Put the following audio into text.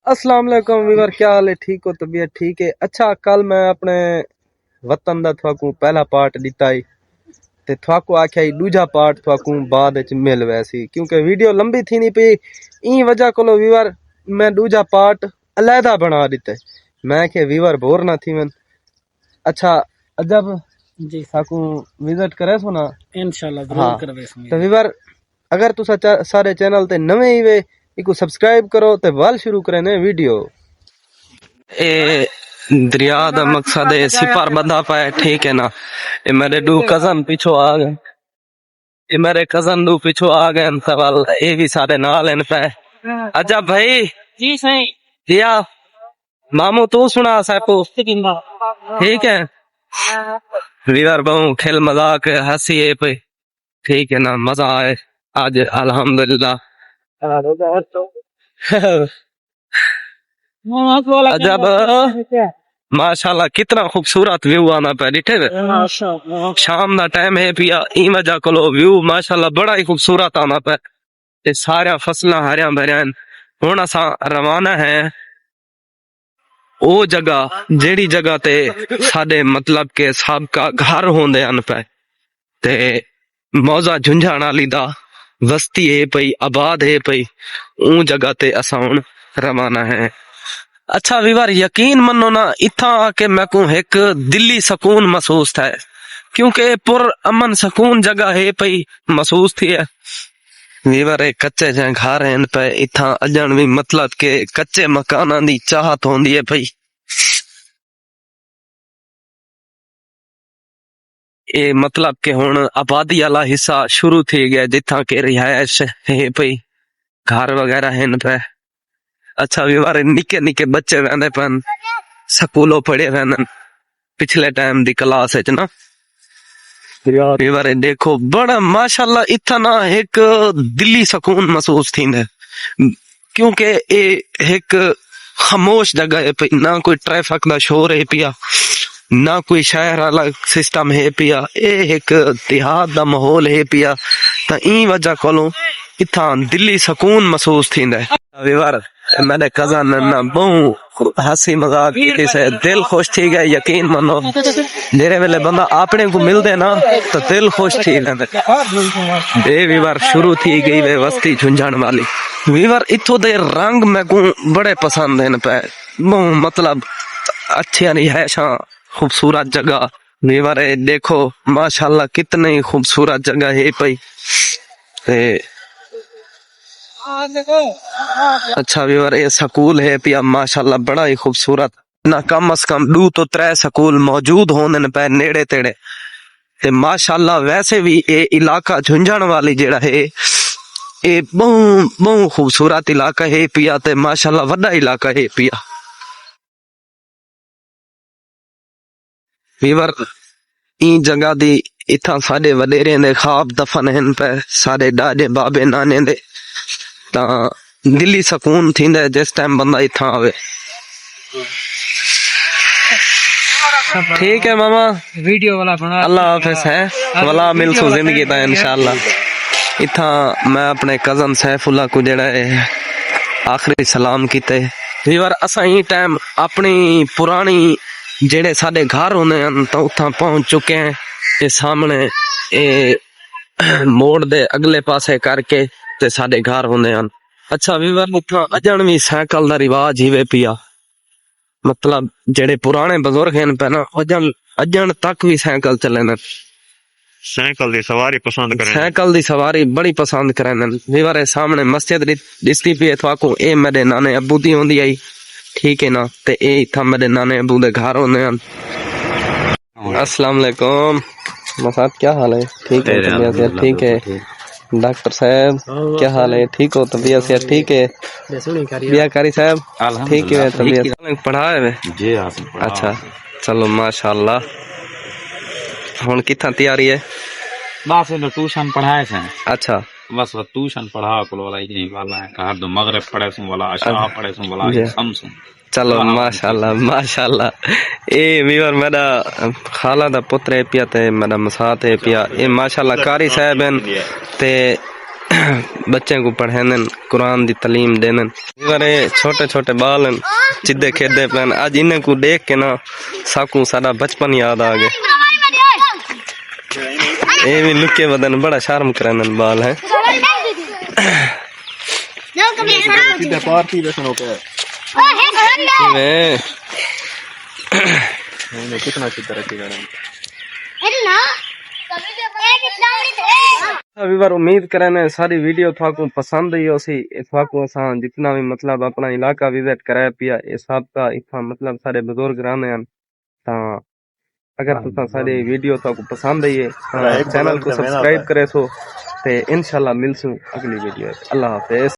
अस्सलाम वालेकुम वीवर, क्या हाल है? ठीक हो? तबीयत ठीक है? अच्छा, कल मैं अपने वतन दा थोकू पहला पार्ट दिता ही ते थोकू आख्या ही दूजा पार्ट थोकू बाद विच मिल वैसी, क्योंकि वीडियो लंबी थी नहीं पई। ई वजह कोलो वीवर मैं दूजा पार्ट अलहदा बना दिते। मैं के वीवर बोर ना थी मन। अच्छा, जब जी थोकू विजिट करे सो ना इंशाल्लाह हाँ जरूर करवे तो वीवर अगर तुसा सारे चैनल ते नवे ही वे इको सब्सक्राइब करो ते वाल शुरू करे ने वीडियो। ए दरिया दा मकसद है सिपार बंदा पाए, ठीक है ना। ये मेरे दो कजन पिछो आ गए, ये मेरे कजन दो पिछो आ गए सवाल, ये भी सारे नाल इन पे। अच्छा भाई जी सही दिया मामू तू सुना साहब, ठीक है। वीवर बहु खेल मजाक हंसी है पे, ठीक है ना, मजा आए आज अल्हम्दुलिल्लाह। जब माशाल्लाह कितना खूबसूरत व्यू आना पे डिठे वे। शाम दा टाइम है पिया, ई वजह कोलो व्यू माशाल्लाह बड़ा ही खूबसूरत आना पे ते सारा फसलां हरियां भरियां। हुण असां रवाना है ओ जगह जेड़ी जगह ते साडे मतलब के सबका घर होंदे अन पे ते मौजा झुंझाण वाली दा वस्ती है पई, आबाद है पई, ऊ जगह ते असां हुण रवाना है। अच्छा वीवर यकीन मनो ना, इथा आके मैं को एक दिल्ली सुकून महसूस था, क्योंकि पुर अमन सुकून जगह है पई महसूस थी है। वीवर एक कच्चे जै घर हैं पे इथा अजन भी मतलब के कच्चे मकाना दी चाहत होंदी है पई। ये मतलब के हुण आबादी वाला हिस्सा शुरू थी गया जिथा के रिहायश है पई, घर वगैरह हैं पे। अच्छा वीवर निके निके बच्चे वेंदे पन, स्कूलों पढ़े वेंदन पिछले टाइम दी क्लास है ना। वीवर देखो बड़ा माशाल्लाह इतना ना एक दिल्ली सुकून महसूस थींदे, क्योंकि ये एक खामोश जगह है पई, ना कोई ट्रैफिक दा शोर है पिया, ना कोई शहर वाला सिस्टम है पिया, ये एक देहात दा माहौल है पिया। तो ई वजह कोलों इथा दिल्ली सुकून महसूस थींदे। वीवर मेरे कजन ना बहु हंसी मजाक की से दिल खुश थी गया, यकीन मनो जेरे वेले बंदा अपने को मिलदे ना तो दिल खुश थी वेंदे। ए वीवर शुरू थी गई वे वस्ती झुंझाण वाली। वीवर इथों दे रंग मैं को बड़े पसंद हैं पे, बहु मतलब अच्छी रिहायशा, खूबसूरत जगह। वीवर देखो माशाल्लाह कितनी खूबसूरत जगह है पई। अच्छा वीवर ये स्कूल है पिया माशाल्लाह बड़ा ही खूबसूरत, ना कम अज कम 2 तो 3 स्कूल मौजूद होने पे नेड़े तेड़े ते माशाल्लाह। वैसे भी ये इलाका झुंझाण वाली जेड़ा है ये बहु बहु खूबसूरत इलाका है पिया ते माशाल्लाह वड्डा इलाका है पिया। वीवर ई जगह दी इथा साडे वडेरे दे ख्वाब दफन हैं पे, साडे दादे बाबे नाने दे। ता दिल्ली सुकून थींदे जिस टाइम बंदा इथा आवे। ठीक है मामा, वीडियो वाला बना अल्लाह हाफिज है, वाला मिलसो जिंदगी ता इंशाल्लाह। इथा मैं अपने कजन सैफुल्ला को जेड़ा है आखिरी सलाम कीते। वीवर असा ही टाइम अपनी पुरानी जेड़े साडे घर होने तो उथा पहुंच चुके हैं। ये सामने ये मोड़ दे अगले पासे करके ते साडे घर होने हैं। अच्छा वीवर उठा अजन भी साइकिल दा रिवाज ही वे पिया, मतलब जेड़े पुराने बुजुर्ग हैं पे ना अजन अजन तक भी साइकिल चले न, साइकिल दी सवारी पसंद करें, साइकिल दी सवारी बड़ी पसंद करें। वीवर सामने मस्जिद दिसती पी है थवाको, ए मेरे नाने अबू दी होंदी आई, ठीक है ना। ते ए इथा मेरे नाने अबू दे घर होने हैं। अस्सलाम वालेकुम मसाद, क्या हाल है? ठीक है, तबीयत से ठीक है? डॉक्टर साहब क्या हाल है? ठीक हो? तबीयत से ठीक है? बियाकारी साहब ठीक है? तबीयत पढ़ा है? अच्छा चलो माशाल्लाह। हुन किथा तैयारी है? बस ट्यूशन पढ़ाए थे। अच्छा बस ट्यूशन पढ़ा को वाला ही नहीं वाला है, कहा दो मगरिब पढ़े सु वाला, अशा पढ़े सु वाला, समसु। चलो माशाल्लाह माशाल्लाह। ए वीवर मेरा खाला दा पुत्र है पिया ते मेरा मसात है पिया, ए माशाल्लाह कारी साहब हैं ते बच्चे को पढ़ाने कुरान दी तालीम देने बारे छोटे छोटे बाल चिद्दे खेदे पैन आज इन्हें को देख के ना साकू सारा बचपन याद आ गया ये भी लुके बदन बड़ा शर्म कराने बाल है कितना सीधा रखेगा अभी बार उम्मीद करें सारी वीडियो थाकू पसंद ही हो सी थाकू असा जितना भी मतलब अपना इलाका विजिट कराया पिया इस सब का इतना मतलब सारे बुजुर्ग रहने हैं ता अगर तुसा सारी वीडियो थाकू पसंद आई है चैनल को सब्सक्राइब करे सो ते इंशाल्लाह मिलसू अगली वीडियो अल्लाह हाफिज।